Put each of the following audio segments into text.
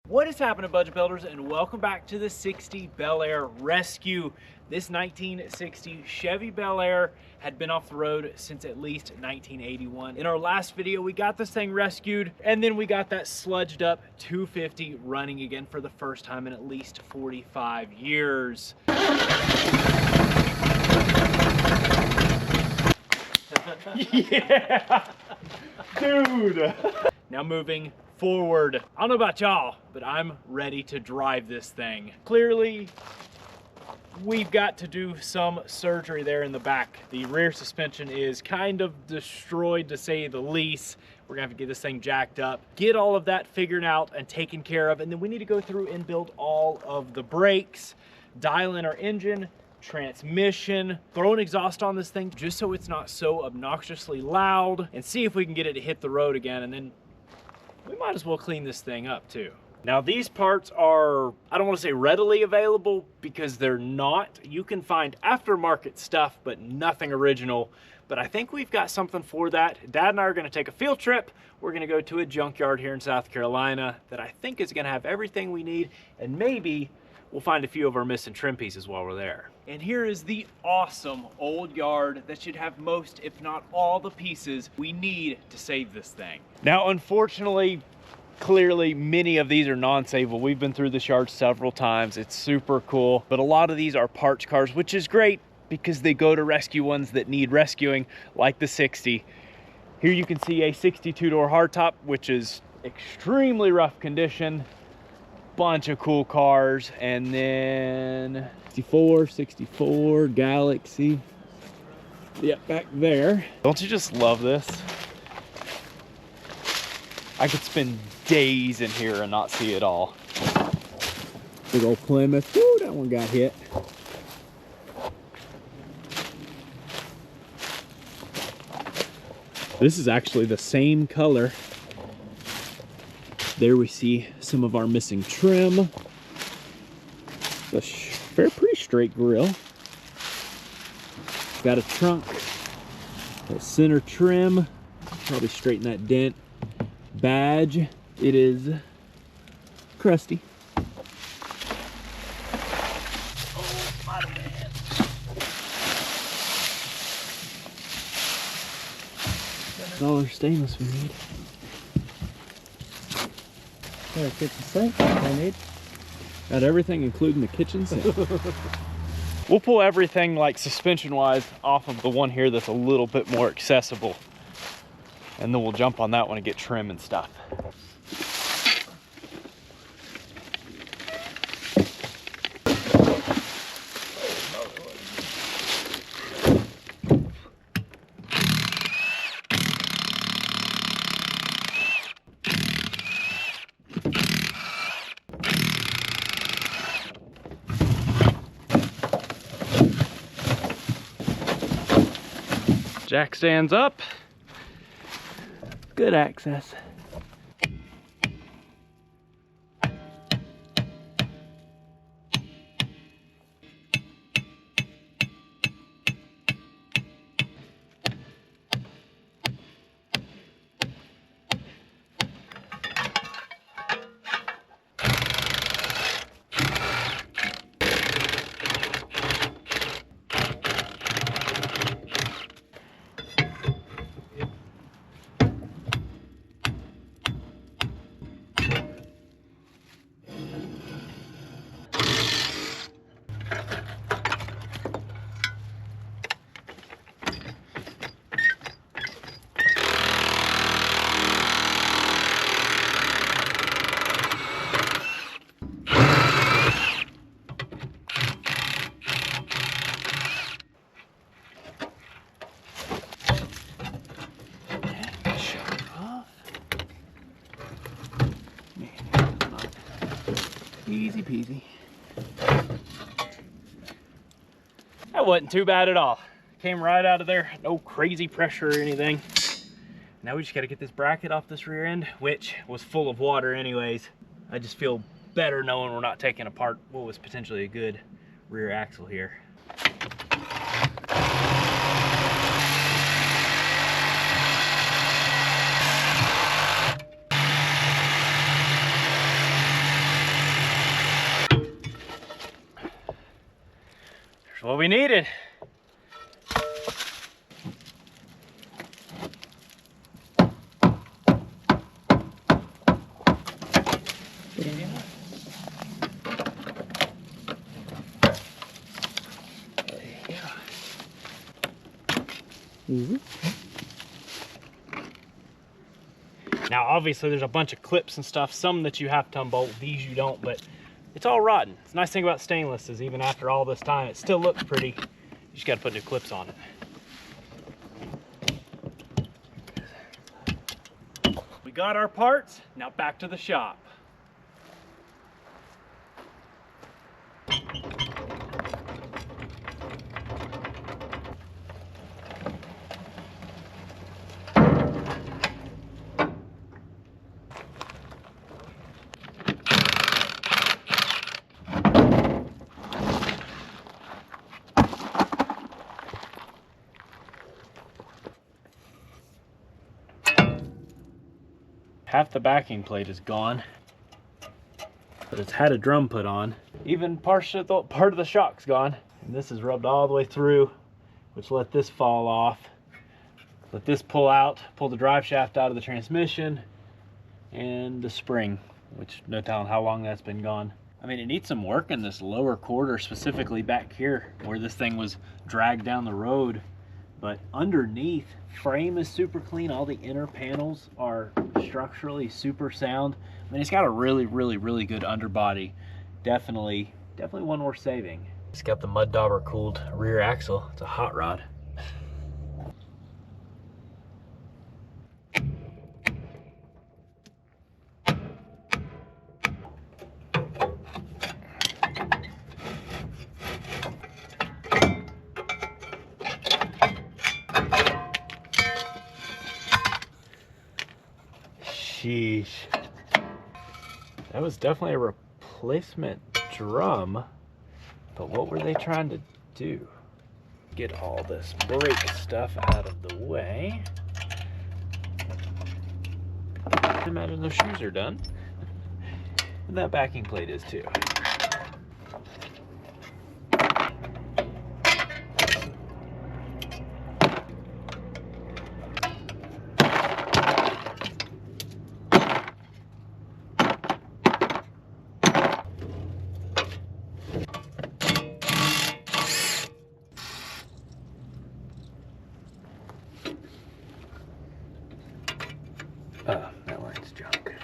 What is happening, budget builders, and welcome back to the 60 Bel Air Rescue. This 1960 Chevy Bel Air had been off the road since at least 1981. In our last video, we got this thing rescued, and then we got that sludged up 250 running again for the first time in at least 45 years. Yeah, dude. Now moving forward. I don't know about y'all, but I'm ready to drive this thing. Clearly, we've got to do some surgery there in the back. The rear suspension is kind of destroyed, to say the least. We're gonna have to get this thing jacked up, get all of that figured out and taken care of, and then we need to go through and build all of the brakes, dial in our engine, transmission, throw an exhaust on this thing just so it's not so obnoxiously loud, and see if we can get it to hit the road again, and then we might as well clean this thing up too. Now these parts are, I don't want to say readily available because they're not. You can find aftermarket stuff, but nothing original. But I think we've got something for that. Dad and I are going to take a field trip. We're going to go to a junkyard here in South Carolina that I think is going to have everything we need, and maybe we'll find a few of our missing trim pieces while we're there. And here is the awesome old yard that should have most, if not all, the pieces we need to save this thing. Now, unfortunately, clearly many of these are non-saveable. We've been through this yard several times. It's super cool, but a lot of these are parts cars, which is great because they go to rescue ones that need rescuing, like the 60. Here you can see a 62-door hardtop, which is extremely rough condition. Bunch of cool cars, and then 64 Galaxy. Yep, back there. Don't you just love this? I could spend days in here and not see it all. Big old Plymouth. Ooh, that one got hit. This is actually the same color. There we see some of our missing trim. It's a pretty straight grill. Got a trunk, a center trim, probably straighten that dent. Badge, it is crusty. Oh, my man. That's all our stainless we need. Got a kitchen sink I need. Got everything, including the kitchen sink. We'll pull everything, like suspension wise, off of the one here that's a little bit more accessible, and then we'll jump on that one and get trim and stuff. Jack stands up. Good access. Easy peasy. That wasn't too bad at all. Came right out of there, no crazy pressure or anything. Now we just gotta get this bracket off this rear end, which was full of water anyways. I just feel better knowing we're not taking apart what was potentially a good rear axle here. That's what we needed. Easy. Now obviously there's a bunch of clips and stuff, some that you have to unbolt, these you don't, but it's all rotten. It's a nice thing about stainless is even after all this time, it still looks pretty. You just gotta put new clips on it. We got our parts, now back to the shop. Half the backing plate is gone, but it's had a drum put on. Even part of the shock's gone. And this is rubbed all the way through, which let this fall off. Let this pull out, pull the drive shaft out of the transmission and the spring, which no telling how long that's been gone. I mean, it needs some work in this lower quarter, specifically back here where this thing was dragged down the road. But underneath, frame is super clean. All the inner panels are structurally super sound. I mean, it's got a really, really, really good underbody. Definitely one worth saving. It's got the mud dauber cooled rear axle. It's a hot rod. Sheesh. That was definitely a replacement drum, but what were they trying to do? Get all this brake stuff out of the way. I imagine those shoes are done. And that backing plate is too. That line's junk.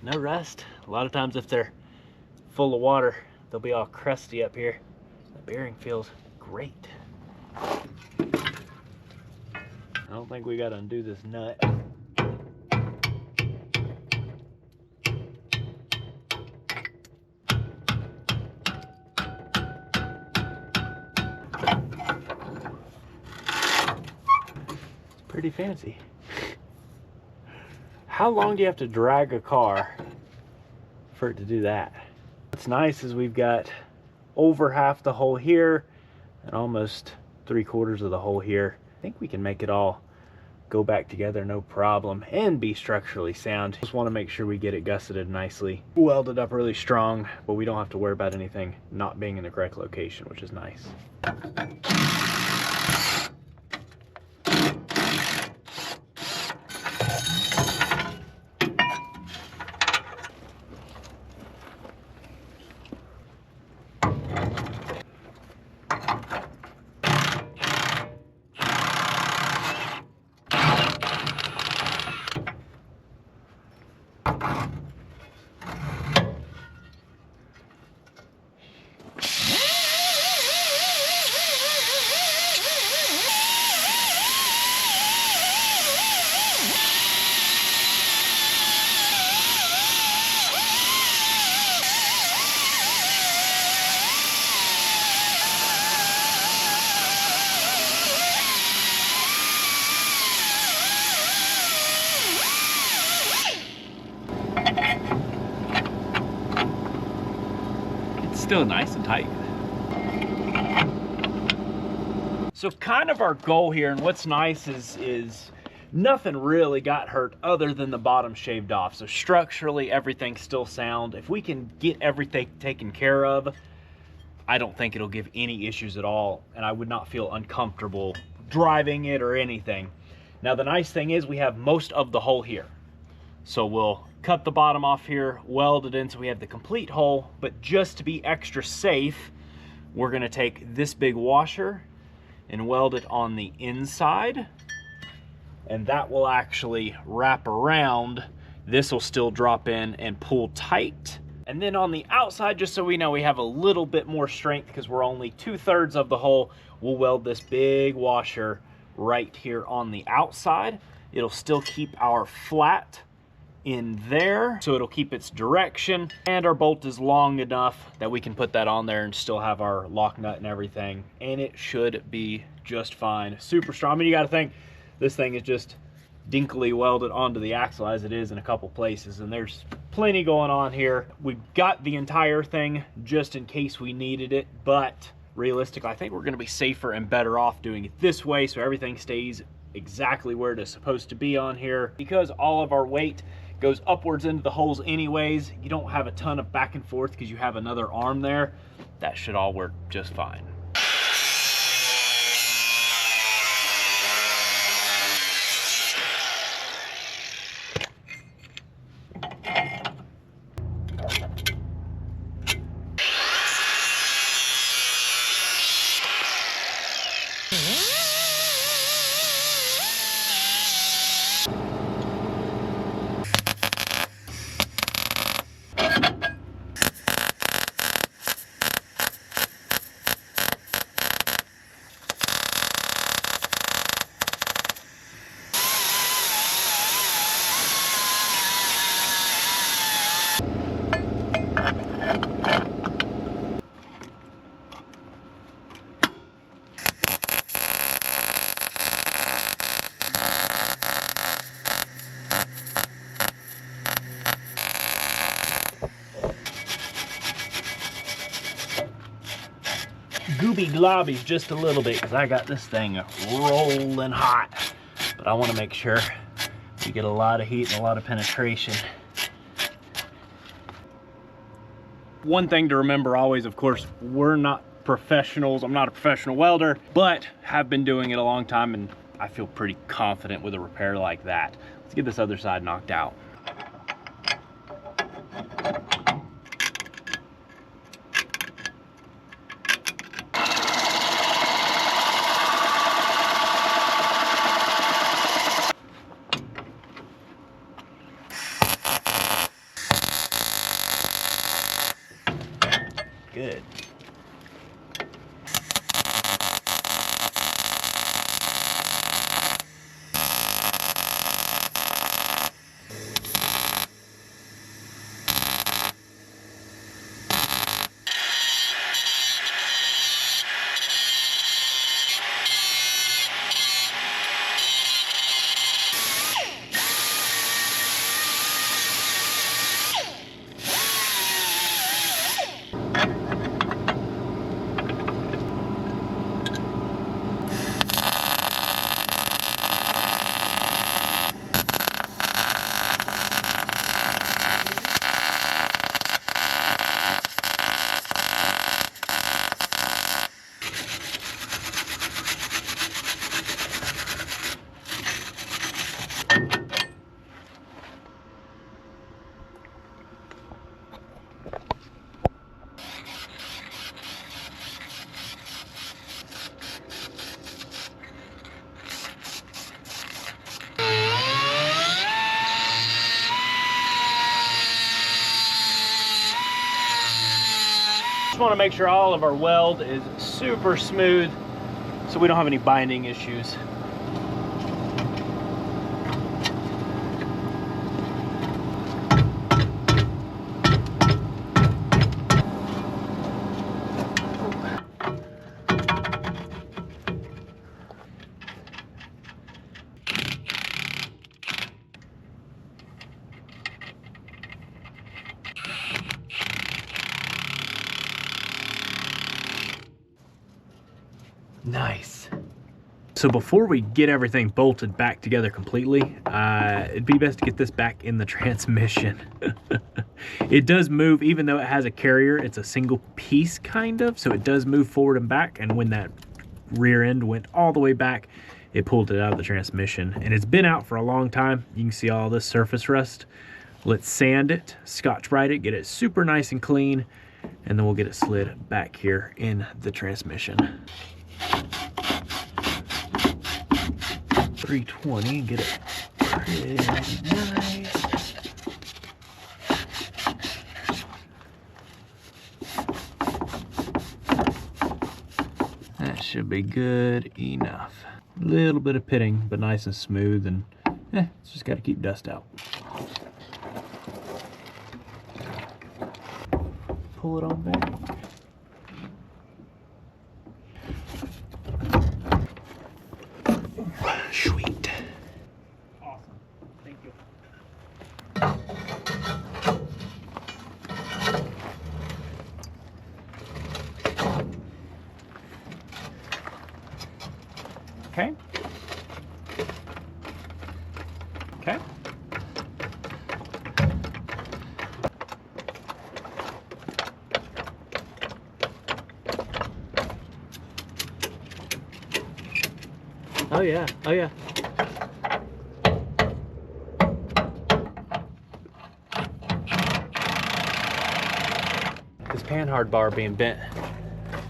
No rust. A lot of times if they're full of water, they'll be all crusty up here. The bearing feels great. I don't think we gotta undo this nut. It's pretty fancy. How long do you have to drag a car for it to do that? What's nice is we've got over half the hole here and almost 3/4 of the hole here. I think we can make it all go back together no problem and be structurally sound. Just want to make sure we get it gusseted nicely, welded up really strong, but we don't have to worry about anything not being in the correct location, which is nice. it's still nice and tight. So kind of our goal here, and what's nice is nothing really got hurt other than the bottom shaved off. So structurally, everything's still sound. If we can get everything taken care of, I don't think it'll give any issues at all, and I would not feel uncomfortable driving it or anything. Now the nice thing is we have most of the hole here. So we'll cut the bottom off here, weld it in so we have the complete hole, but just to be extra safe, we're gonna take this big washer and weld it on the inside, and that will actually wrap around. This will still drop in and pull tight. And then on the outside, just so we know we have a little bit more strength because we're only 2/3 of the hole, we'll weld this big washer right here on the outside. It'll still keep our flat in there, so it'll keep its direction, and our bolt is long enough that we can put that on there and still have our lock nut and everything, and it should be just fine. Super strong. I mean, you got to think this thing is just dinkily welded onto the axle as it is in a couple places, and there's plenty going on here. We've got the entire thing just in case we needed it, but realistically I think we're going to be safer and better off doing it this way, so everything stays exactly where it is supposed to be on here. Because all of our weight goes upwards into the holes anyways, you don't have a ton of back and forth because you have another arm there. That should all work just fine. Gooby globbies just a little bit because I got this thing rolling hot, but I want to make sure we get a lot of heat and a lot of penetration. One thing to remember always, of course, we're not professionals. I'm not a professional welder, but have been doing it a long time, and I feel pretty confident with a repair like that. Let's get this other side knocked out. Good. Want to make sure all of our weld is super smooth so we don't have any binding issues. Nice. So before we get everything bolted back together completely, it'd be best to get this back in the transmission. It does move, even though it has a carrier, it's a single piece kind of, so it does move forward and back, and when that rear end went all the way back, it pulled it out of the transmission. And it's been out for a long time. You can see all this surface rust. Let's sand it, Scotch-Brite it, get it super nice and clean, and then we'll get it slid back here in the transmission. 320, get it pretty nice. That should be good enough. A little bit of pitting, but nice and smooth, and it's just got to keep dust out. Pull it on back. Sweet. Awesome. Thank you. Okay. Okay. Oh yeah, oh yeah. This panhard bar being bent.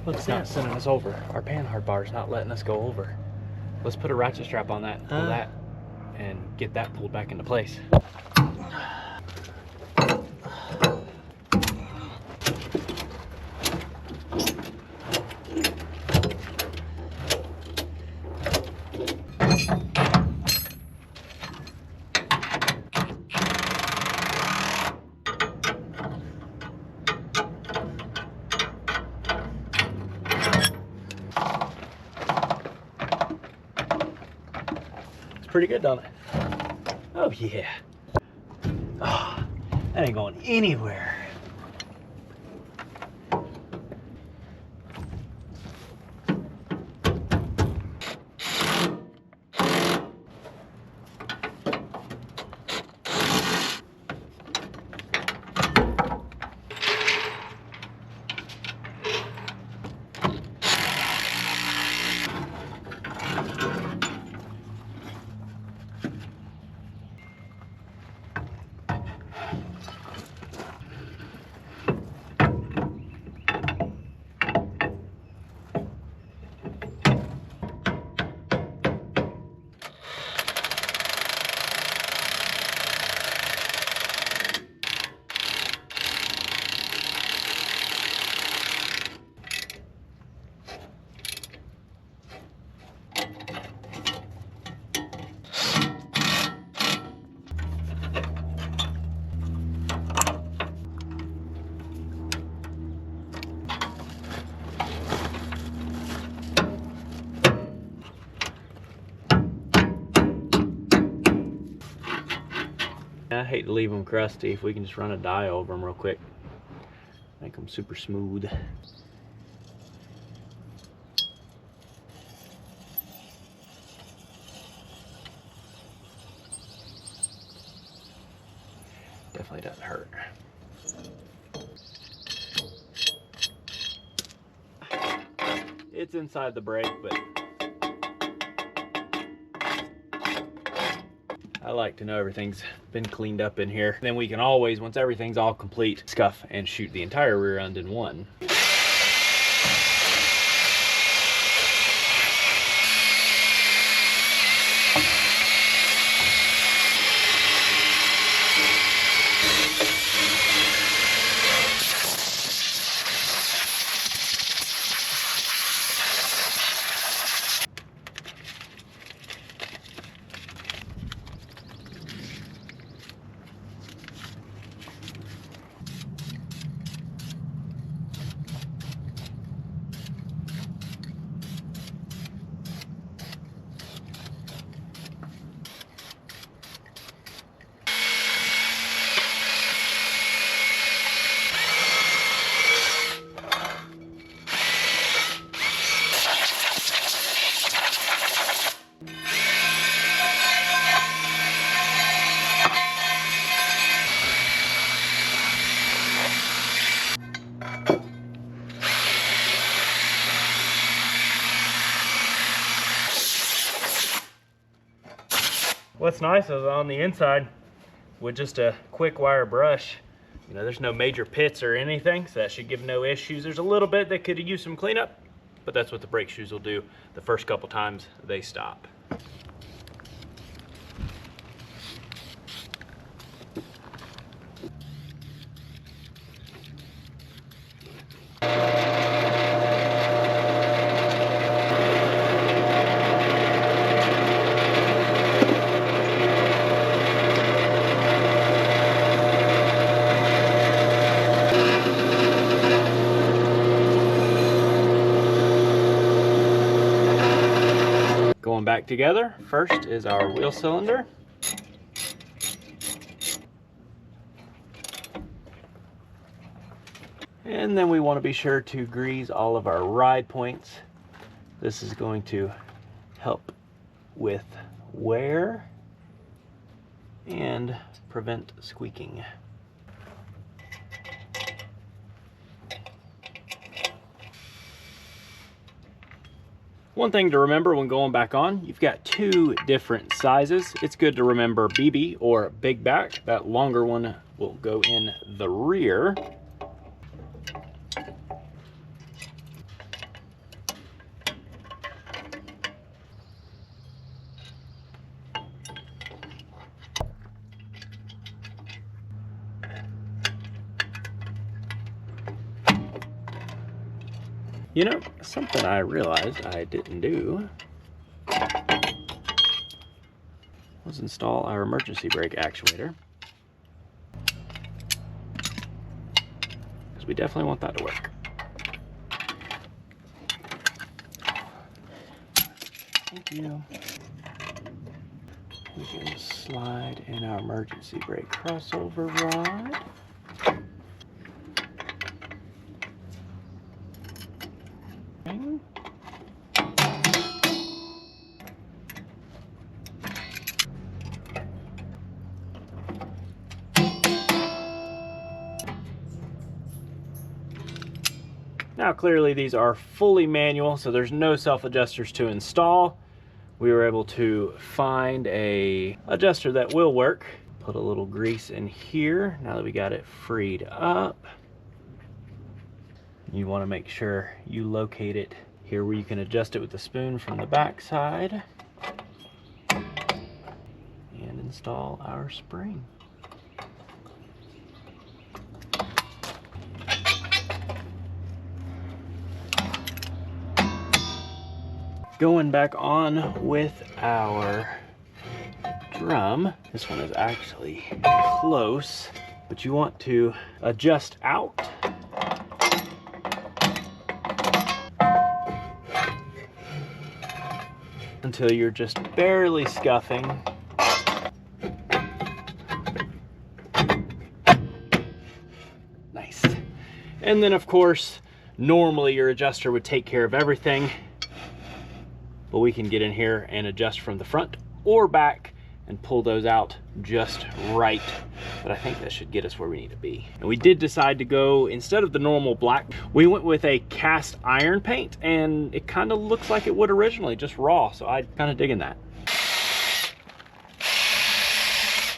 Look, it's not sending us over. Our panhard bar is not letting us go over. Let's put a ratchet strap on that, pull that, and get that pulled back into place. Pretty good, don't it? Oh yeah. Oh, that ain't going anywhere. I hate to leave them crusty. If we can just run a die over them real quick, make them super smooth. Definitely doesn't hurt. It's inside the brake, but I like to know everything's been cleaned up in here. Then we can always, once everything's all complete, scuff and shoot the entire rear end in one. What's nice is on the inside, with just a quick wire brush, you know, there's no major pits or anything, so that should give no issues. There's a little bit that could use some cleanup, but that's what the brake shoes will do the first couple times they stop. Going back together, first is our wheel cylinder. And then we want to be sure to grease all of our ride points. This is going to help with wear and prevent squeaking. One thing to remember when going back on, you've got two different sizes. It's good to remember BB or big back. That longer one will go in the rear. You know, something I realized I didn't do was install our emergency brake actuator, because we definitely want that to work. Thank you. We can slide in our emergency brake crossover rod. Now clearly these are fully manual, so there's no self-adjusters to install. We were able to find a adjuster that will work. Put a little grease in here now that we got it freed up. You want to make sure you locate it here where you can adjust it with the spoon from the back side. And install our spring. Going back on with our drum. This one is actually close, but you want to adjust out. Until you're just barely scuffing. Nice. And then of course, normally your adjuster would take care of everything, but we can get in here and adjust from the front or back and pull those out just right. But I think that should get us where we need to be. And we did decide to go, instead of the normal black, we went with a cast iron paint, and it kind of looks like it would originally, just raw. So I'm kind of digging that.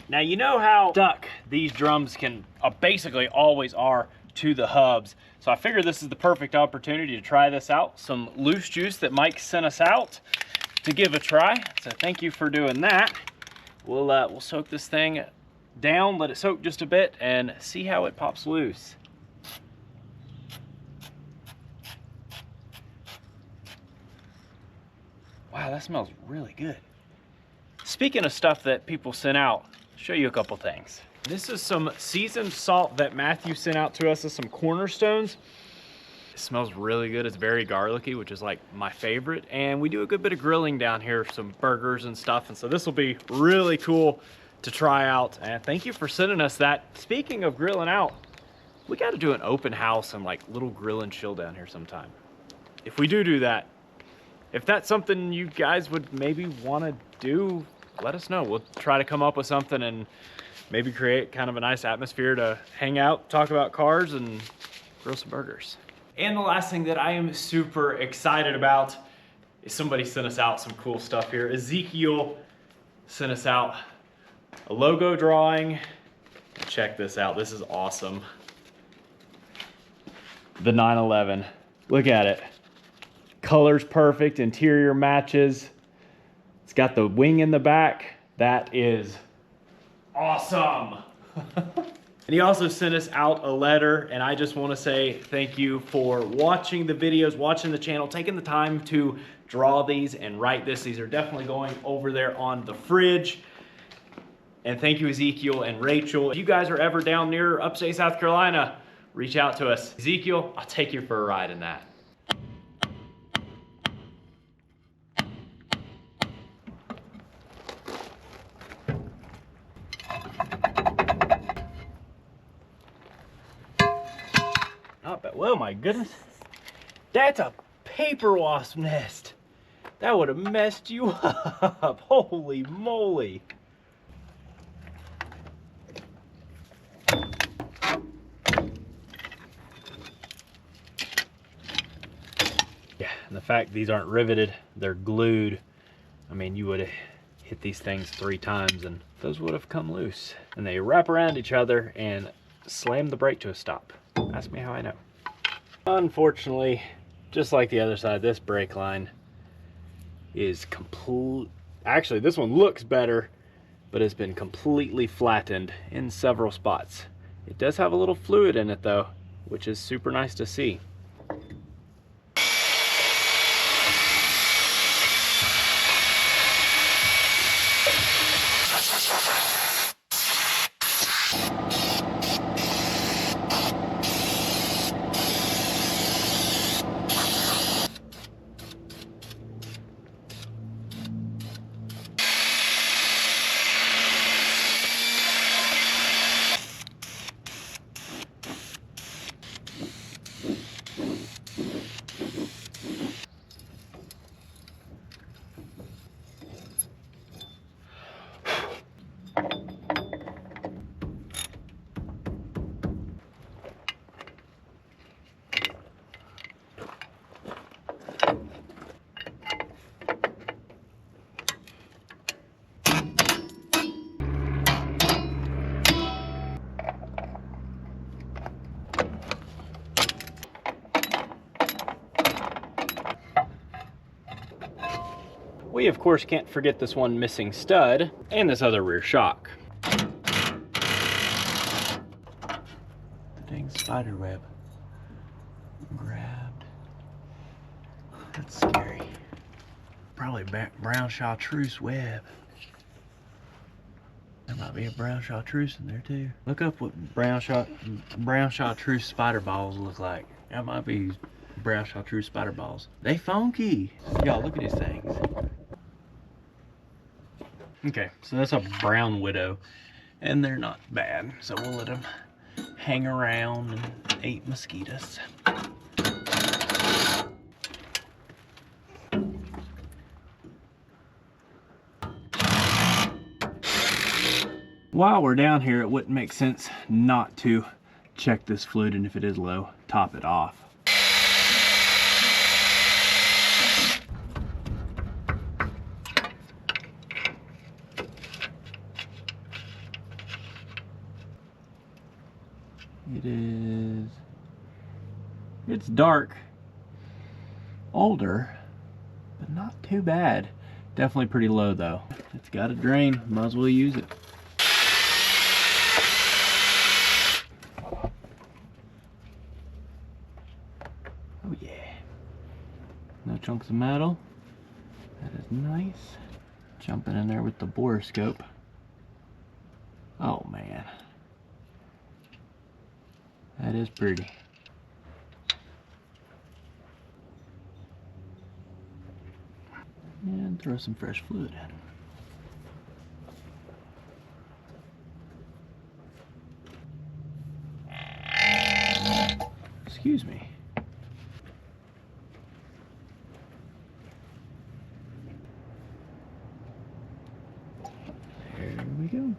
Now, you know how stuck these drums can basically always are to the hubs. So I figured this is the perfect opportunity to try this out. Some loose juice that Mike sent us out to give a try. So thank you for doing that. We'll soak this thing down, let it soak just a bit, and see how it pops loose. Wow, that smells really good. Speaking of stuff that people sent out, I'll show you a couple things. This is some seasoned salt that Matthew sent out to us as some cornerstones. It smells really good. It's very garlicky, which is like my favorite. And we do a good bit of grilling down here, some burgers and stuff. And so this will be really cool to try out. And thank you for sending us that. Speaking of grilling out, we got to do an open house and like little grill and chill down here sometime. If we do that, if that's something you guys would maybe want to do, let us know. We'll try to come up with something and maybe create kind of a nice atmosphere to hang out, talk about cars, and grill some burgers. And the last thing that I am super excited about is somebody sent us out some cool stuff here. Ezekiel sent us out a logo drawing. Check this out, this is awesome. The 911, look at it. Color's perfect, interior matches. It's got the wing in the back. That is awesome. And he also sent us out a letter, and I just want to say thank you for watching the videos, watching the channel, taking the time to draw these and write this. These are definitely going over there on the fridge. And thank you, Ezekiel and Rachel. If you guys are ever down near upstate South Carolina, reach out to us. Ezekiel, I'll take you for a ride in that. Well, my goodness, that's a paper wasp nest. That would have messed you up. Holy moly. Yeah, and the fact these aren't riveted, they're glued. I mean, you would have hit these things 3 times and those would have come loose. And they wrap around each other and slam the brake to a stop. Ask me how I know. Unfortunately, just like the other side, this brake line is actually, this one looks better, but it's been completely flattened in several spots. It does have a little fluid in it though, which is super nice to see. We of course can't forget this one missing stud and this other rear shock. The dang spider web grabbed. That's scary. Probably brown chartreuse web. There might be a brown chartreuse in there too. Look up what brown chartreuse spider balls look like. That might be brown chartreuse spider balls. They funky. Y'all look at these things. Okay, so that's a brown widow, and they're not bad, so we'll let them hang around and eat mosquitoes. While we're down here, it wouldn't make sense not to check this fluid, and if it is low, top it off. It's dark, older, but not too bad. Definitely pretty low though. It's got a drain, might as well use it. Oh yeah. No chunks of metal. That is nice. Jumping in there with the borescope. Oh man. That is pretty. And throw some fresh fluid in. Excuse me. There we go.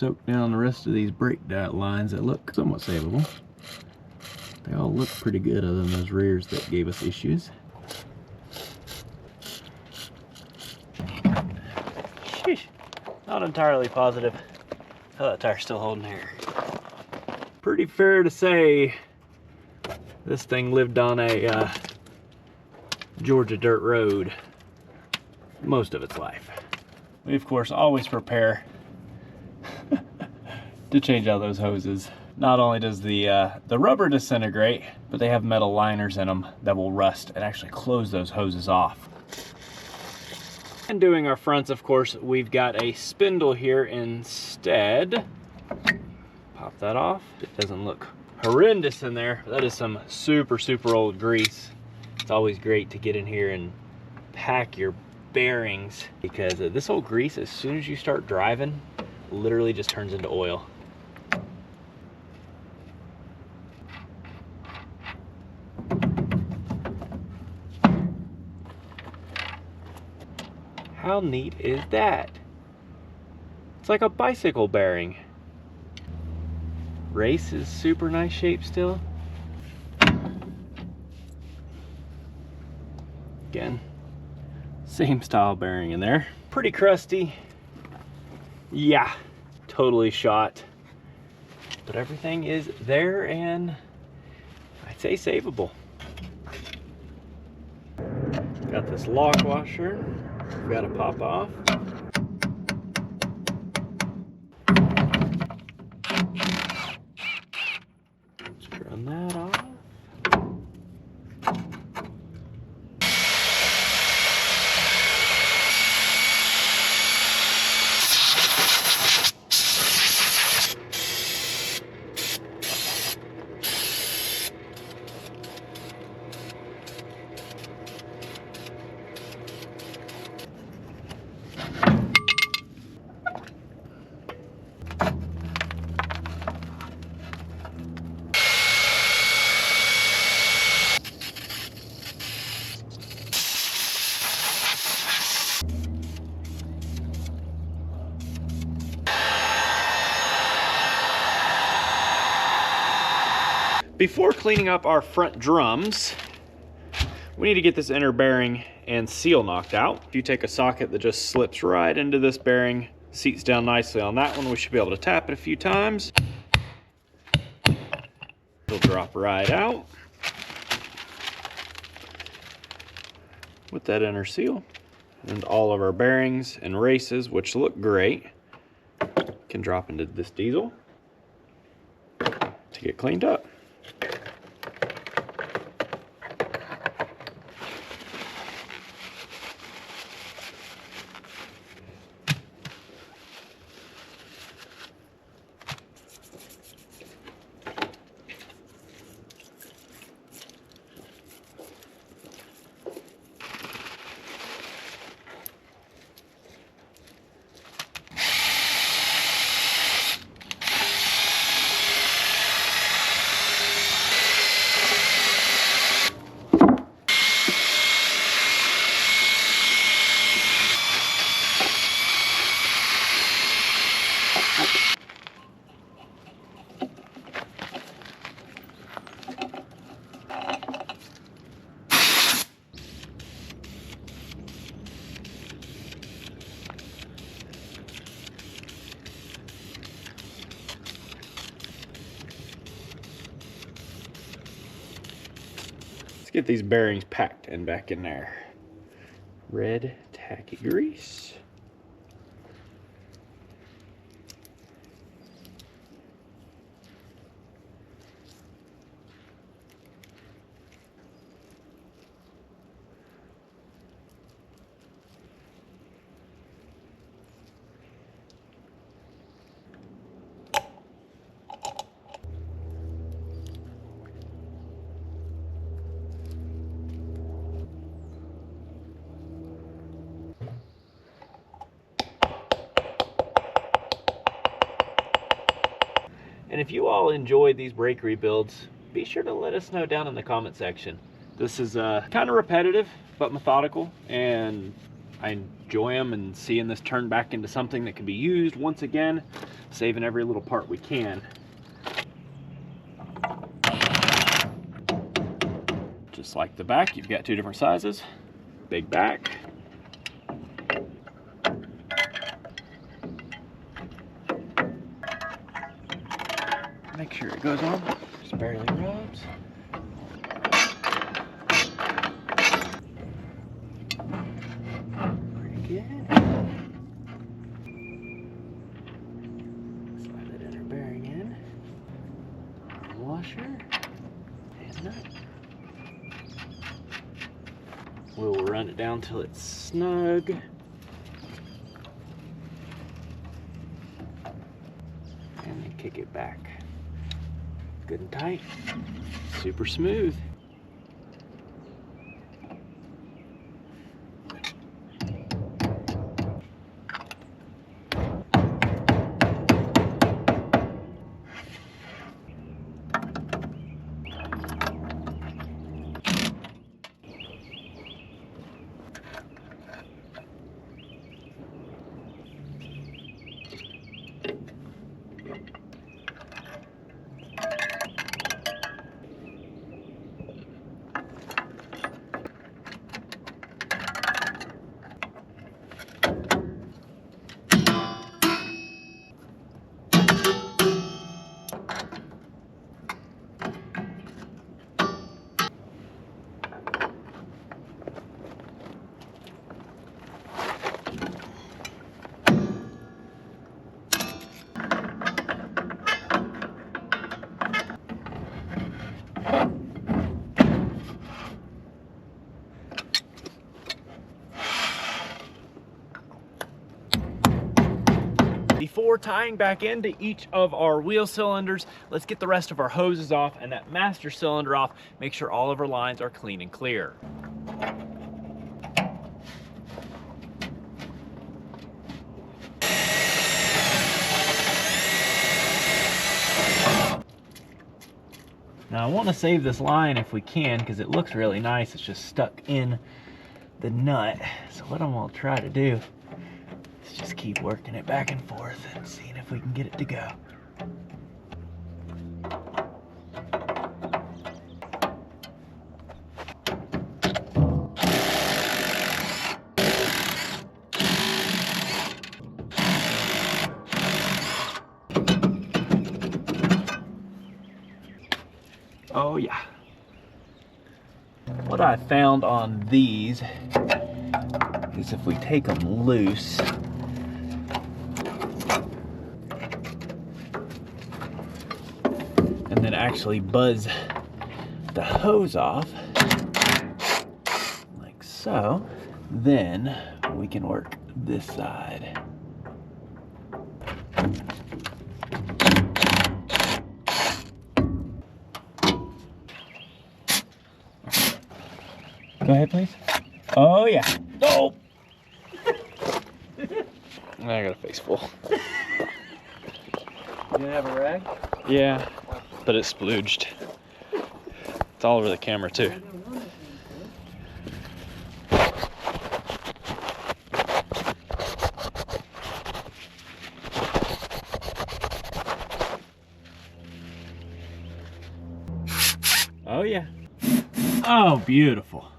soak down the rest of these brake lines that look somewhat savable. They all look pretty good other than those rears that gave us issues. Sheesh. Not entirely positive how that tire's still holding here. Pretty fair to say this thing lived on a Georgia dirt road most of its life. We of course always prepare to change out those hoses. Not only does the rubber disintegrate, but they have metal liners in them that will rust and actually close those hoses off. And doing our fronts, of course, we've got a spindle here instead. Pop that off. It doesn't look horrendous in there. That is some super old grease. It's always great to get in here and pack your bearings, because this old grease, as soon as you start driving, literally just turns into oil. How neat is that? It's like a bicycle bearing. Race is super nice shape still. Again, same style bearing in there. Pretty crusty. Yeah, totally shot. But everything is there and I'd say savable. Got this lock washer. Got to pop off. Run that off. Before cleaning up our front drums, we need to get this inner bearing and seal knocked out. If you take a socket that just slips right into this bearing, seats down nicely on that one, we should be able to tap it a few times. It'll drop right out with that inner seal. And all of our bearings and races, which look great, can drop into this diesel to get cleaned up. Get these bearings packed and back in there. Red tacky grease. And if you all enjoyed these brake rebuilds, be sure to let us know down in the comment section. This is kind of repetitive, but methodical, and I enjoy them, and seeing this turn back into something that can be used once again, saving every little part we can. Just like the back, you've got two different sizes. Big back. Make sure it goes on. Just barely rubs. Pretty good. Slide that inner bearing in. Washer and nut. We'll run it down till it's snug. And then kick it back. Good and tight. Super smooth. Before tying back into each of our wheel cylinders, let's get the rest of our hoses off and that master cylinder off. Make sure all of our lines are clean and clear. Now I want to save this line if we can because it looks really nice. It's just stuck in the nut. So what I'm going to try to do is just keep working it back and forth and seeing if we can get it to go. Oh yeah. What I found on these is if we take them loose, and then actually buzz the hose off, like so, then we can work this side. Go ahead, please. Oh, yeah. Oh! I got a face full. You gonna have a rag? Yeah, but it splooged. It's all over the camera, too. Oh, yeah. Oh, beautiful.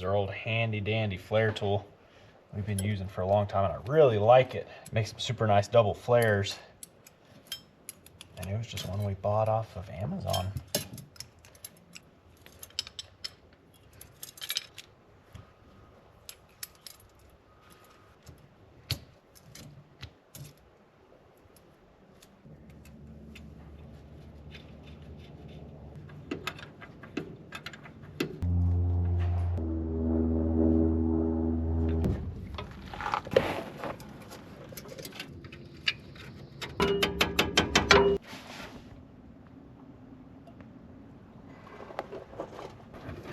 our old handy dandy flare tool we've been using for a long time, and I really like it. It makes some super nice double flares. And it was just one we bought off of Amazon.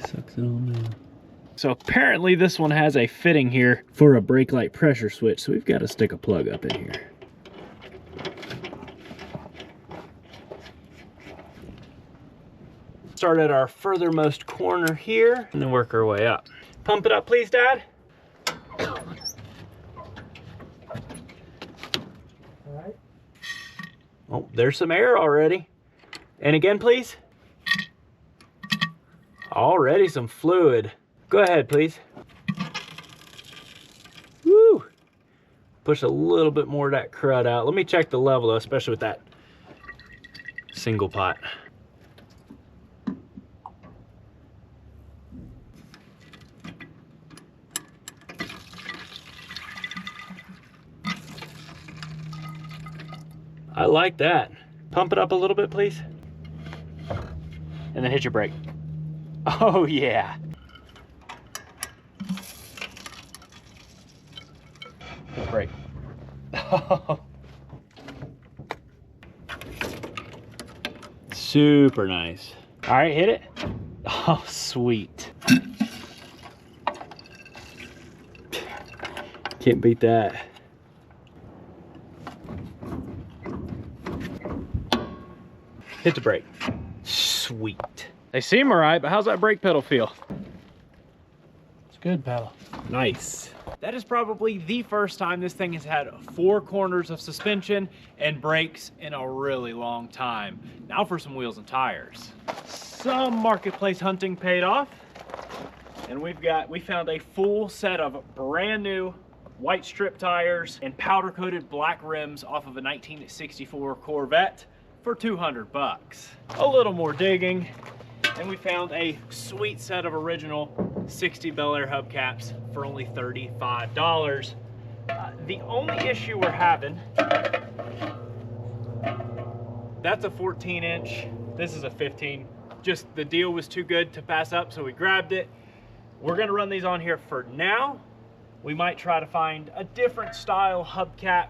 Sucks it on now. So apparently this one has a fitting here for a brake light pressure switch, so we've got to stick a plug up in here. Start at our furthermost corner here and then work our way up. Pump it up, please, Dad. All right. Oh, there's some air already. And again, please. Already some fluid. Go ahead, please. Woo! Push a little bit more of that crud out. Let me check the level though, especially with that single pot. I like that. Pump it up a little bit, please. And then hit your brake. Oh yeah. Brake. Super nice. All right, hit it. Oh, sweet. Can't beat that. Hit the brake. Sweet. They seem all right, but how's that brake pedal feel? It's good pedal. Nice. That is probably the first time this thing has had 4 corners of suspension and brakes in a really long time. Now for some wheels and tires. Some marketplace hunting paid off, and we found a full set of brand new white strip tires and powder coated black rims off of a 1964 Corvette for 200 bucks. A little more digging, and we found a sweet set of original 60 Bel Air hubcaps for only $35. The only issue we're having, that's a 14-inch, this is a 15. Just the deal was too good to pass up, so we grabbed it. We're gonna run these on here for now. We might try to find a different style hubcap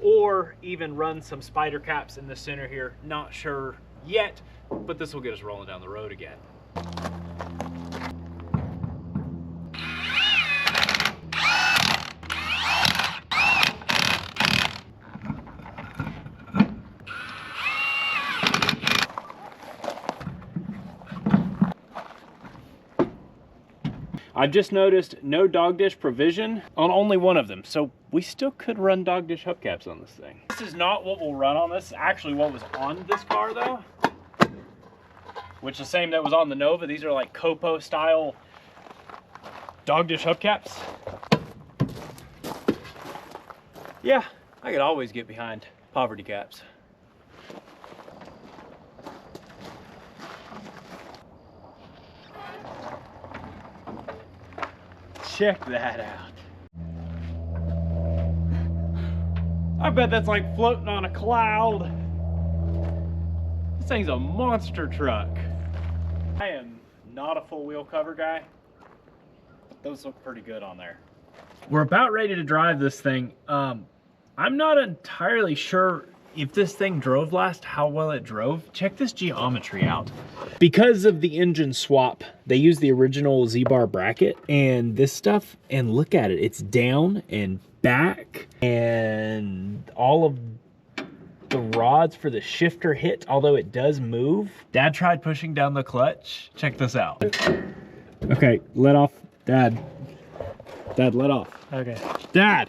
or even run some spider caps in the center here. Not sure yet, but this will get us rolling down the road again. I've just noticed no dog dish provision on only one of them, so we still could run dog dish hubcaps on this thing. This is not what we'll run on this, actually what was on this car though, which is the same that was on the Nova. These are like Copo style dog dish hubcaps. Yeah, I could always get behind poverty caps. Check that out. I bet that's like floating on a cloud. This thing's a monster truck. I am not a full wheel cover guy, but those look pretty good on there. We're about ready to drive this thing. I'm not entirely sure if this thing drove last, how well it drove. Check this geometry out. Because of the engine swap, they use the original Z-bar bracket and this stuff, and look at it. It's down and back, and all of the rods for the shifter hit, although it does move. Dad tried pushing down the clutch. Check this out. Okay, let off, Dad. Dad, let off. Okay. Dad!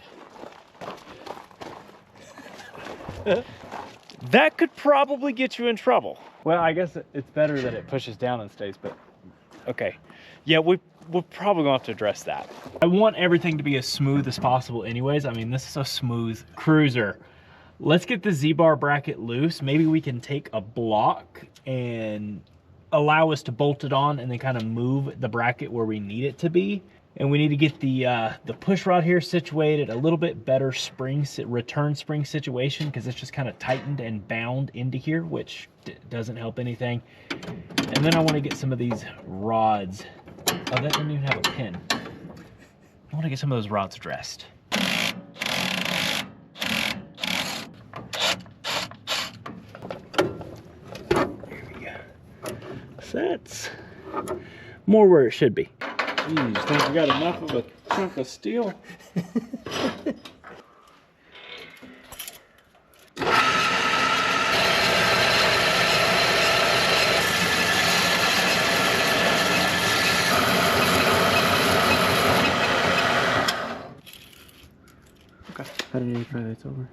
That could probably get you in trouble. Well, I guess it's better that it pushes down and stays, but okay. Yeah, we're probably gonna have to address that. I want everything to be as smooth as possible anyways. I mean, this is a smooth cruiser. Let's get the Z-bar bracket loose. Maybe we can take a block and allow us to bolt it on and then kind of move the bracket where we need it to be. And we need to get the push rod here situated, a little bit better return spring situation, because it's just kind of tightened and bound into here, which doesn't help anything. And then I want to get some of these rods. Oh, that doesn't even have a pin. I want to get some of those rods addressed. There we go. So that's more where it should be. You just think we got enough of a chunk of steel? Okay. How did you try this over?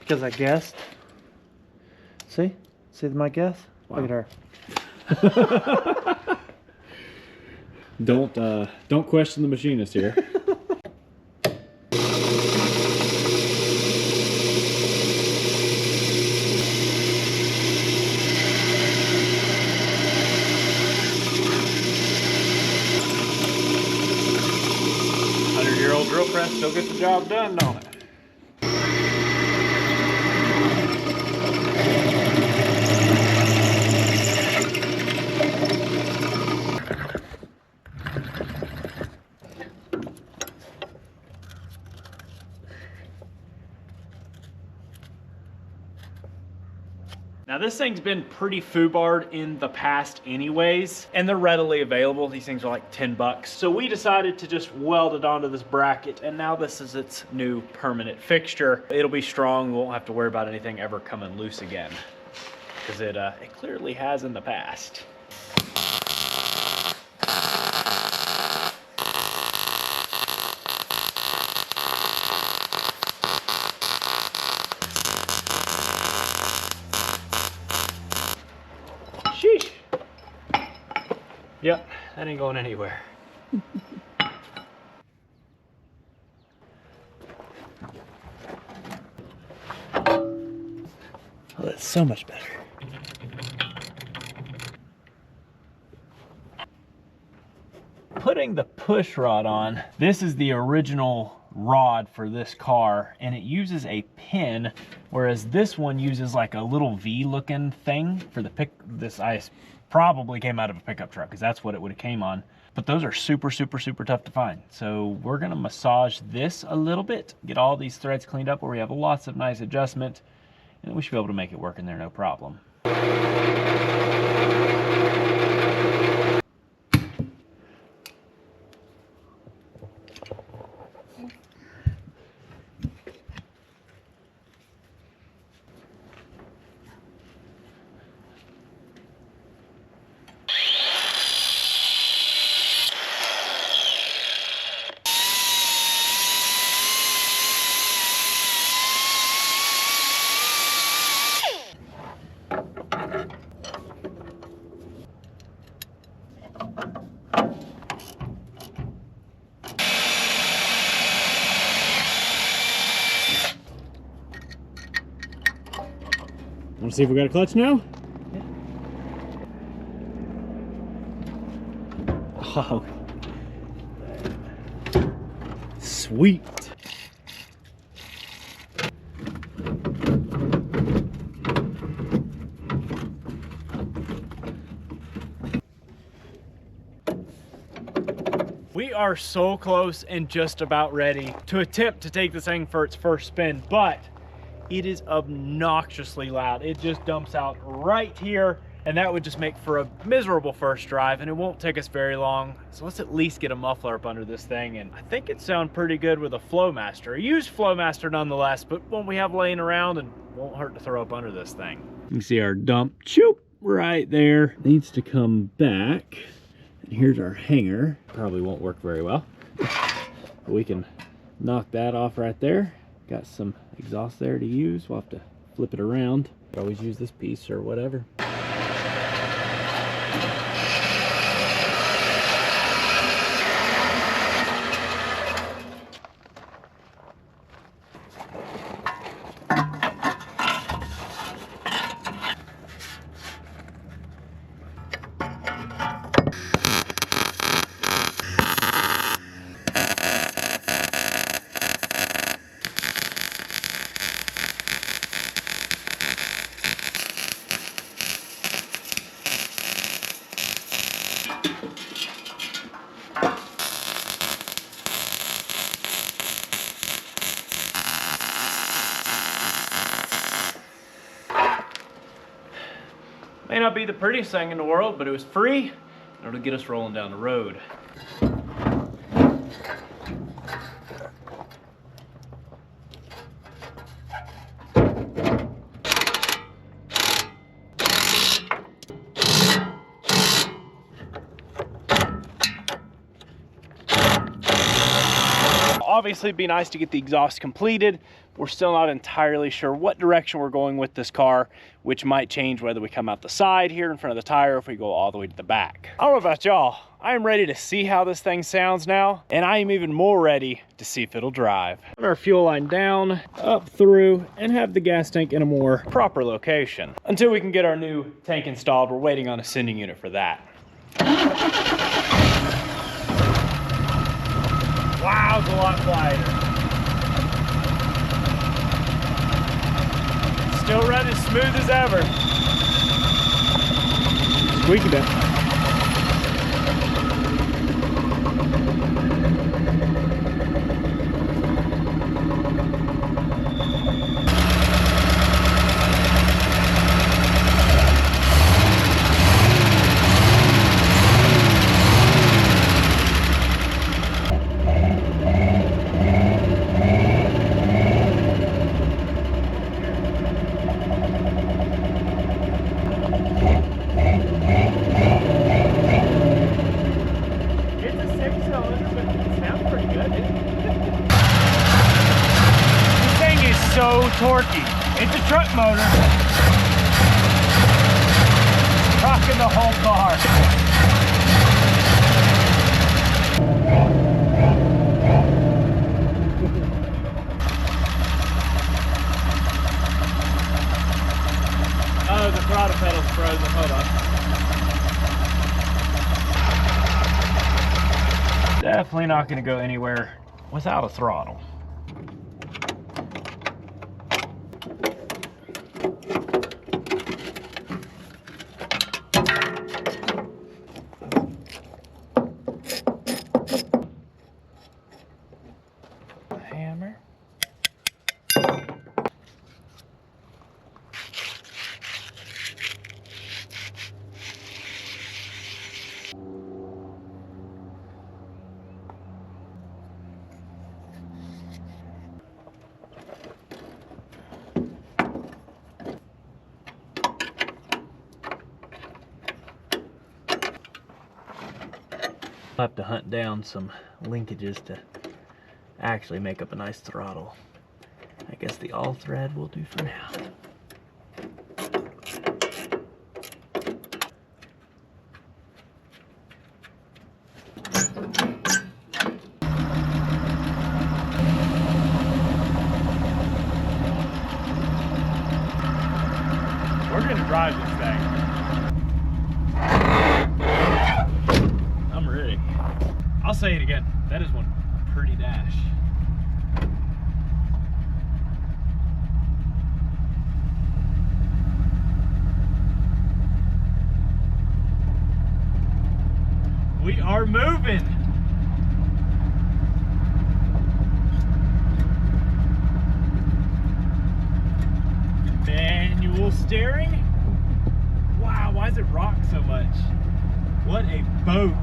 Because I guessed. See? See my guess? Wow. Look at her. Don't question the machinist here. Old drill press still gets the job done, don't it? Now this thing's been pretty foobarred in the past anyways, and they're readily available. These things are like 10 bucks. So we decided to just weld it onto this bracket, and now this is its new permanent fixture. It'll be strong. We won't have to worry about anything ever coming loose again, because it clearly has in the past. Sheesh. Yep, that ain't going anywhere. Oh, that's so much better. Putting the push rod on, this is the original rod for this car, and it uses a pin, whereas this one uses like a little V looking thing for the this ice probably came out of a pickup truck, because that's what it would have came on. But those are super tough to find. So we're gonna massage this a little bit, get all these threads cleaned up where we have lots of nice adjustment, and we should be able to make it work in there no problem. Want to see if we got a clutch now? Yeah. Oh. Sweet. We are so close and just about ready to attempt to take this thing for its first spin, but it is obnoxiously loud. It just dumps out right here, and that would just make for a miserable first drive, and it won't take us very long. So let's at least get a muffler up under this thing, and I think it sounds pretty good with a Flowmaster. A used Flowmaster nonetheless, but one we have laying around and won't hurt to throw up under this thing. You can see our dump choop right there. Needs to come back. And here's our hanger. Probably won't work very well, but we can knock that off right there. Got some exhaust there to use. We'll have to flip it around. Always use this piece or whatever. May not be the prettiest thing in the world, but it was free, and it'll get us rolling down the road. Obviously, it'd be nice to get the exhaust completed. We're still not entirely sure what direction we're going with this car, which might change whether we come out the side here in front of the tire or if we go all the way to the back. I don't know about y'all. I am ready to see how this thing sounds now, and I am even more ready to see if it'll drive. Put our fuel line down, up through, and have the gas tank in a more proper location. Until we can get our new tank installed, we're waiting on a sending unit for that. Wow, it's a lot quieter. Still running as smooth as ever. Squeaky bit. So torquey. It's a truck motor. Rocking the whole car. Oh, the throttle pedal's frozen. Hold on. Definitely not going to go anywhere without a throttle. Hammer. I'll have to hunt down some linkages to actually make up a nice throttle. I guess the all thread will do for now. We're gonna drive this thing. I'm ready. I'll say it again. That is one pretty dash. We are moving. Manual steering. Wow, why does it rock so much? What a boat.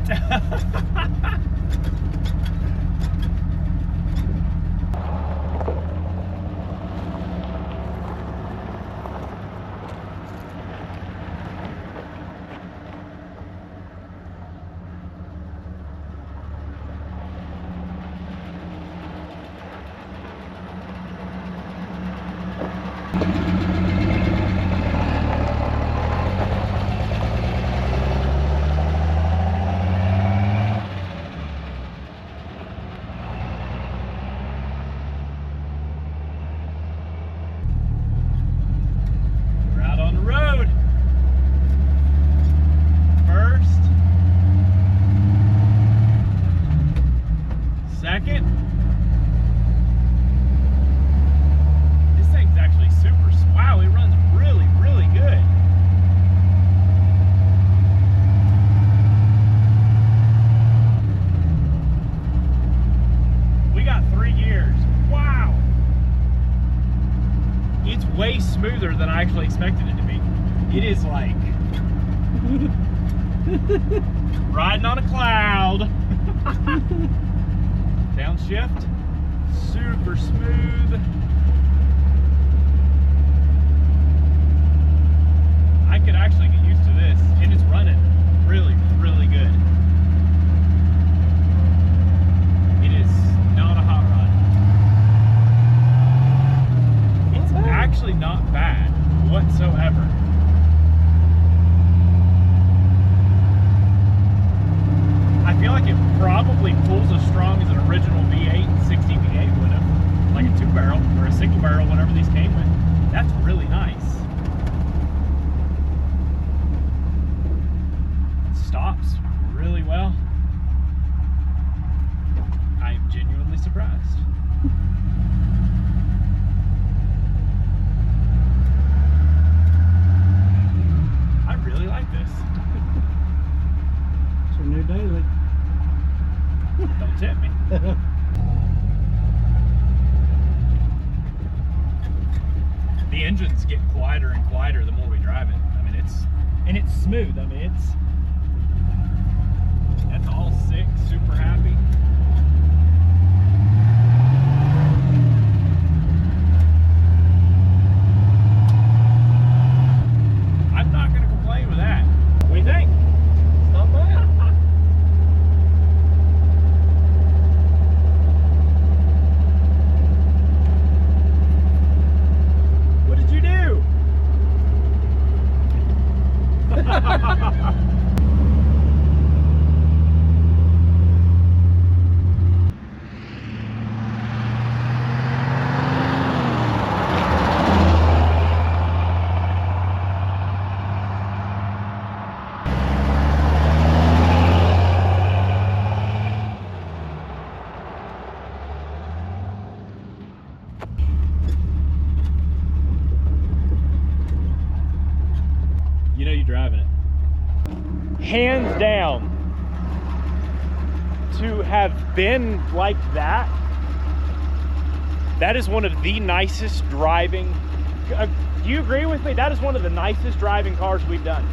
actually expected it to be. It is like riding on a cloud. Downshift, super smooth. I could actually get used to this, and it's running really, really good. It is not a hot rod. It's actually not bad whatsoever. I feel like it probably pulls as strong as an original V8 60 V8 would have, like a 2-barrel or a single barrel, whatever these came with. That's really nice. Stops really well. I am genuinely surprised. I really like this. It's your new daily. Don't tip me. The engine's getting quieter and quieter the more we drive it. I mean, it's smooth. I mean, that's all 6, super happy. I'm not gonna complain with that. What do you think? It's not bad. What did you do? You know you're driving it. Hands down, to have been like that, that is one of the nicest driving, do you agree with me? That is one of the nicest driving cars we've done.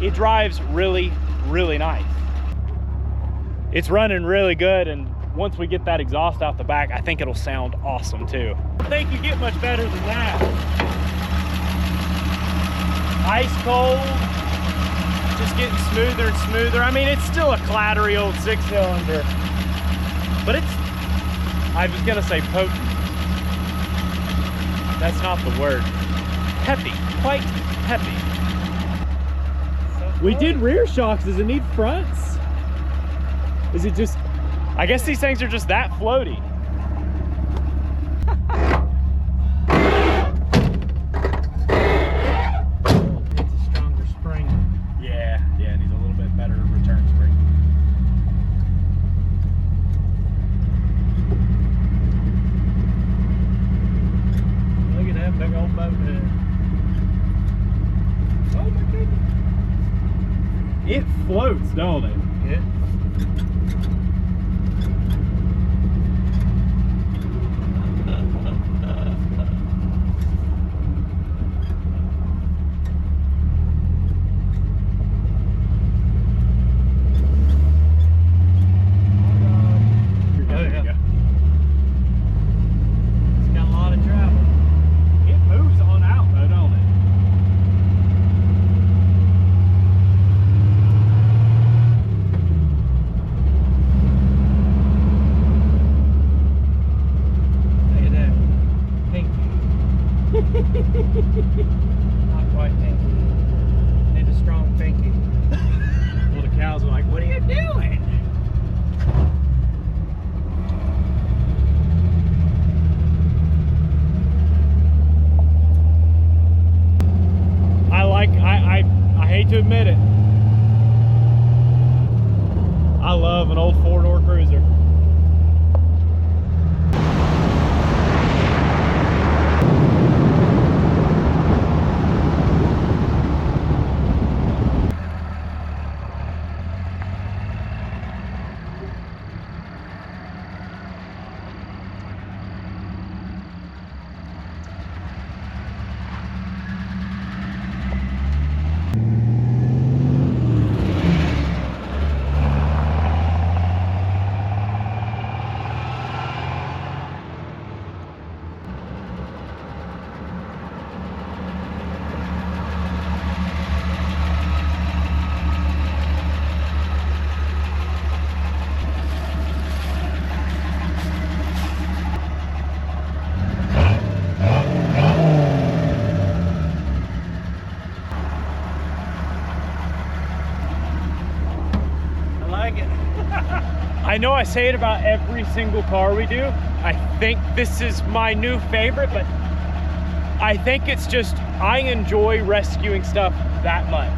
It drives really, really nice. It's running really good, and once we get that exhaust out the back, I think it'll sound awesome too. I think you get much better than that. Ice cold, just getting smoother and smoother. I mean, it's still a clattery old 6-cylinder, but it's, I was gonna say potent. That's not the word. Peppy, quite peppy. We did rear shocks. Does it need fronts? Is it just, I guess these things are just that floaty. It floats, don't it? Yeah. Not quite pinky. Need a strong pinky. Well, the cows are like, what are you doing? I hate to admit it. I love an old 4-door cruiser. I know I say it about every single car we do. I think this is my new favorite, but I think it's just, I enjoy rescuing stuff that much.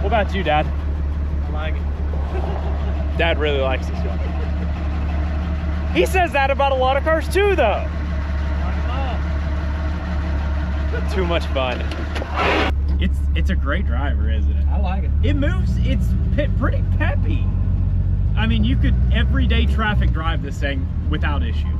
What about you, Dad? I like it. Dad really likes this one. He says that about a lot of cars too, though. Too much fun. It's a great driver, isn't it? I like it. It moves, it's pretty peppy. I mean, you could everyday traffic drive this thing without issue.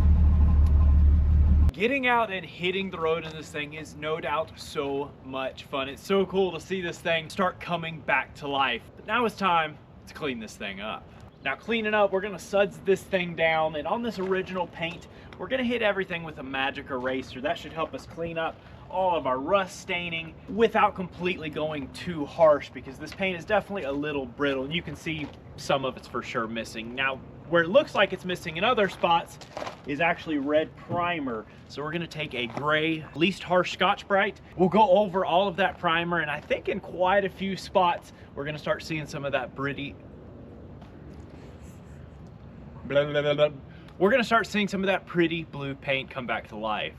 Getting out and hitting the road in this thing is no doubt so much fun. It's so cool to see this thing start coming back to life. But now it's time to clean this thing up. Now cleaning up, we're gonna suds this thing down, and on this original paint, we're gonna hit everything with a magic eraser. That should help us clean up all of our rust staining without completely going too harsh, because this paint is definitely a little brittle, and you can see some of it's for sure missing. Now, where it looks like it's missing in other spots is actually red primer. So we're gonna take a gray, least harsh Scotch-Brite. We'll go over all of that primer, and I think in quite a few spots, we're gonna start seeing some of that pretty, we're gonna start seeing some of that pretty blue paint come back to life.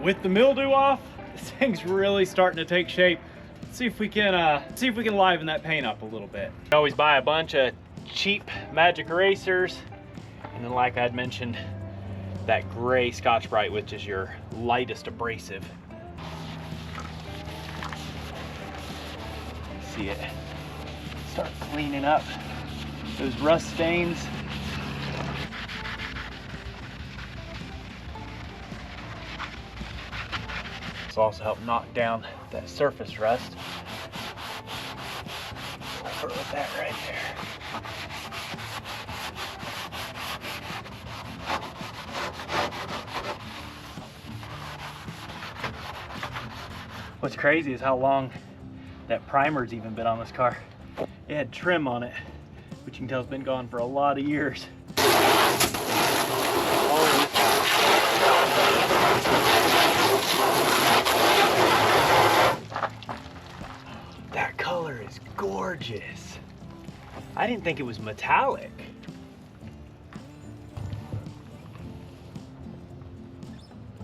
With the mildew off, this thing's really starting to take shape. Let's see if we can liven that paint up a little bit. You always buy a bunch of cheap magic erasers, and then like I'd mentioned, that gray Scotch-Brite, which is your lightest abrasive. See it start cleaning up those rust stains. This will also help knock down that surface rust. Start with that right there. What's crazy is how long that primer's even been on this car. It had trim on it, which you can tell it's been gone for a lot of years. That color is gorgeous. I didn't think it was metallic.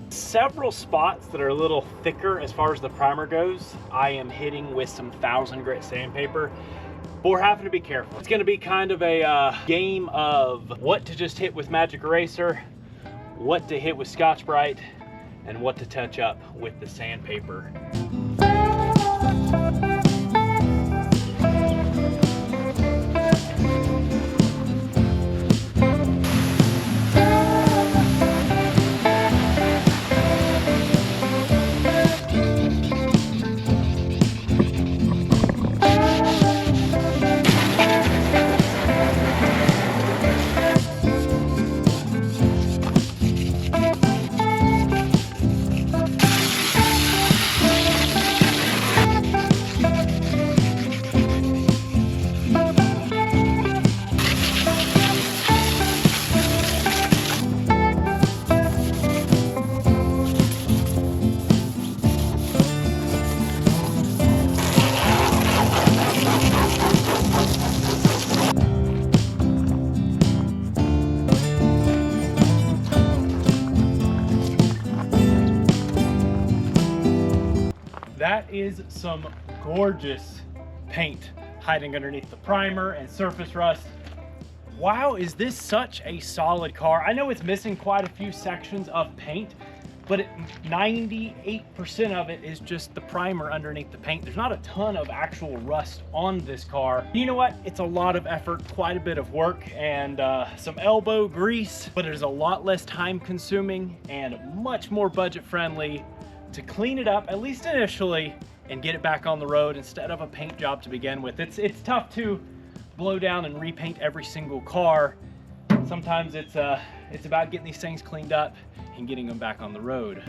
Several spots that are a little thicker as far as the primer goes, I am hitting with some 1000 grit sandpaper, but we're having to be careful. It's gonna be kind of a game of what to just hit with magic eraser, what to hit with Scotch-Brite, and what to touch up with the sandpaper. That is some gorgeous paint hiding underneath the primer and surface rust. Wow, is this such a solid car? I know it's missing quite a few sections of paint, but 98% of it is just the primer underneath the paint. There's not a ton of actual rust on this car. You know what? It's a lot of effort, quite a bit of work, and some elbow grease, but it is a lot less time consuming and much more budget friendly to clean it up, at least initially, and get it back on the road instead of a paint job to begin with. It's tough to blow down and repaint every single car. Sometimes it's about getting these things cleaned up and getting them back on the road.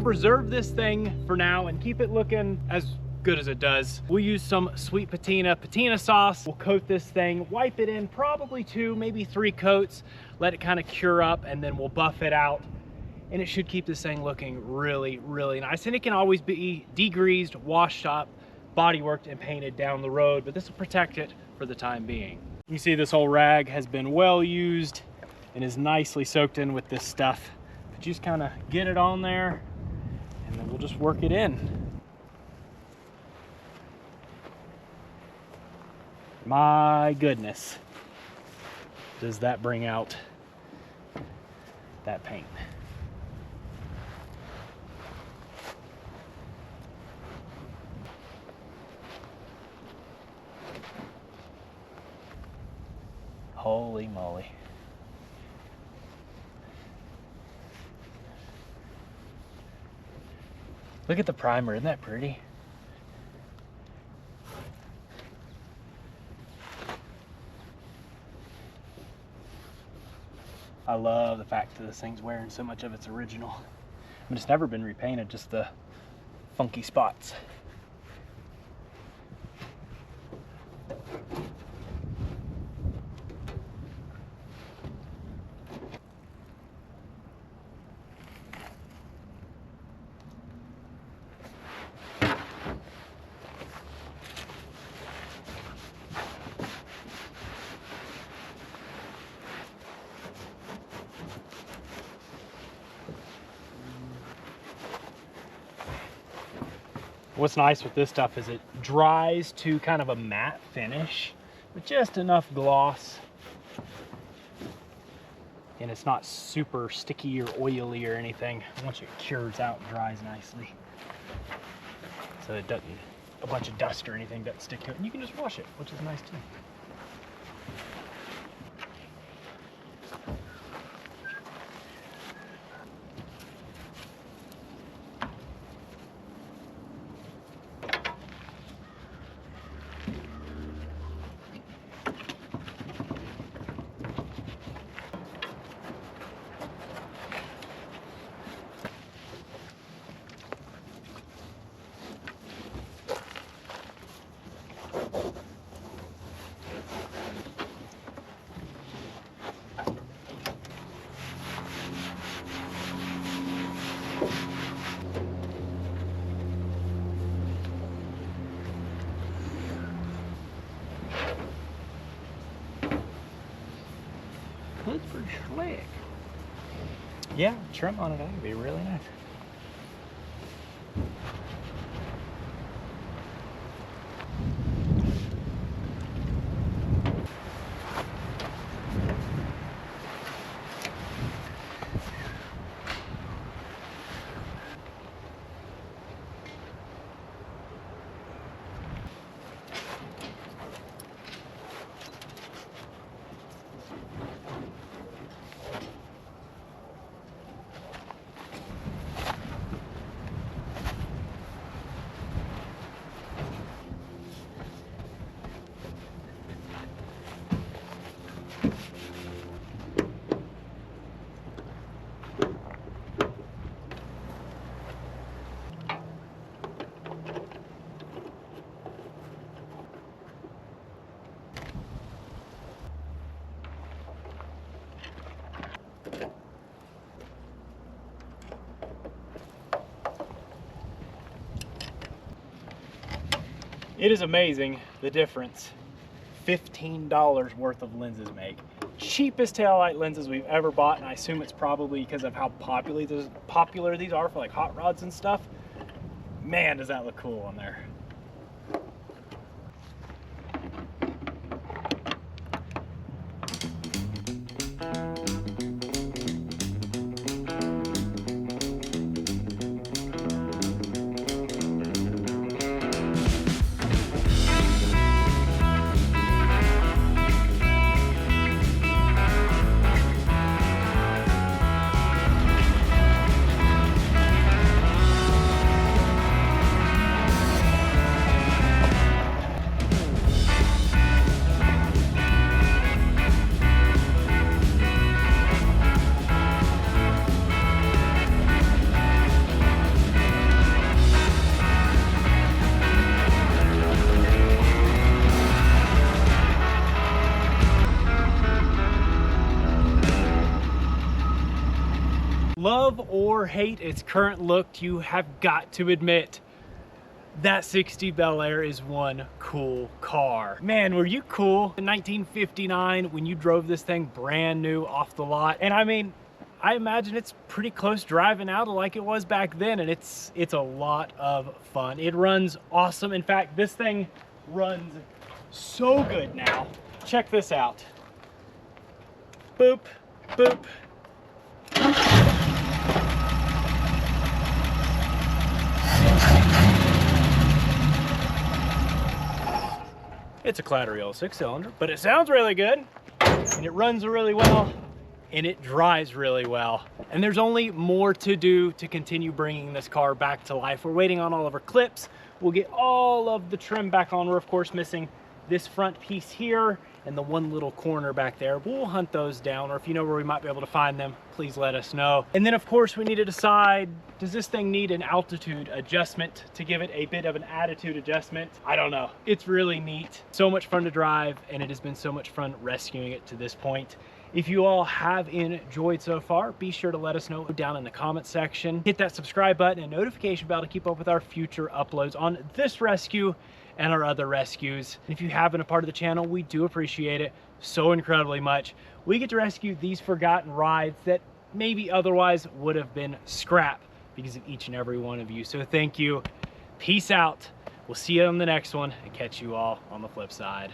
Preserve this thing for now and keep it looking as good as it does. We'll use some sweet patina sauce. We'll coat this thing, wipe it in probably 2, maybe 3 coats, let it kind of cure up, and then we'll buff it out. And it should keep this thing looking really, really nice. And it can always be degreased, washed up, bodyworked, and painted down the road, but this will protect it for the time being. You can see this whole rag has been well used and is nicely soaked in with this stuff. But just kind of get it on there, and then we'll just work it in. My goodness, does that bring out that paint. Holy moly. Look at the primer, isn't that pretty? I love the fact that this thing's wearing so much of its original. I mean, it's never been repainted, just the funky spots. What's nice with this stuff is it dries to kind of a matte finish with just enough gloss, and it's not super sticky or oily or anything. Once it cures out, it dries nicely, so it doesn't, a bunch of dust or anything doesn't stick to it, and you can just wash it, which is nice too. Slick. Yeah, trim on it, I think would be really nice. It is amazing the difference $15 worth of lenses make. Cheapest taillight lenses we've ever bought, and I assume it's probably because of how popular these are for like hot rods and stuff. Man, does that look cool on there. Love or hate its current look, you have got to admit that 60 Bel Air is one cool car. Man, were you cool in 1959 when you drove this thing brand new off the lot? And I mean, I imagine it's pretty close driving out like it was back then, and it's a lot of fun. It runs awesome. In fact, this thing runs so good now. Check this out. Boop, boop. It's a Clardy old 6-cylinder, but it sounds really good, and it runs really well, and it drives really well. And there's only more to do to continue bringing this car back to life. We're waiting on all of our clips. We'll get all of the trim back on. We're of course missing this front piece here and the one little corner back there. We'll hunt those down, or if you know where we might be able to find them, please let us know. And then of course we need to decide, does this thing need an altitude adjustment to give it a bit of an attitude adjustment? I don't know. It's really neat. So much fun to drive, and it has been so much fun rescuing it to this point. If you all have enjoyed so far, be sure to let us know down in the comment section. Hit that subscribe button and notification bell to keep up with our future uploads on this rescue and our other rescues. And if you have been a part of the channel, we do appreciate it so incredibly much. We get to rescue these forgotten rides that maybe otherwise would have been scrap because of each and every one of you. So thank you. Peace out. We'll see you on the next one and catch you all on the flip side.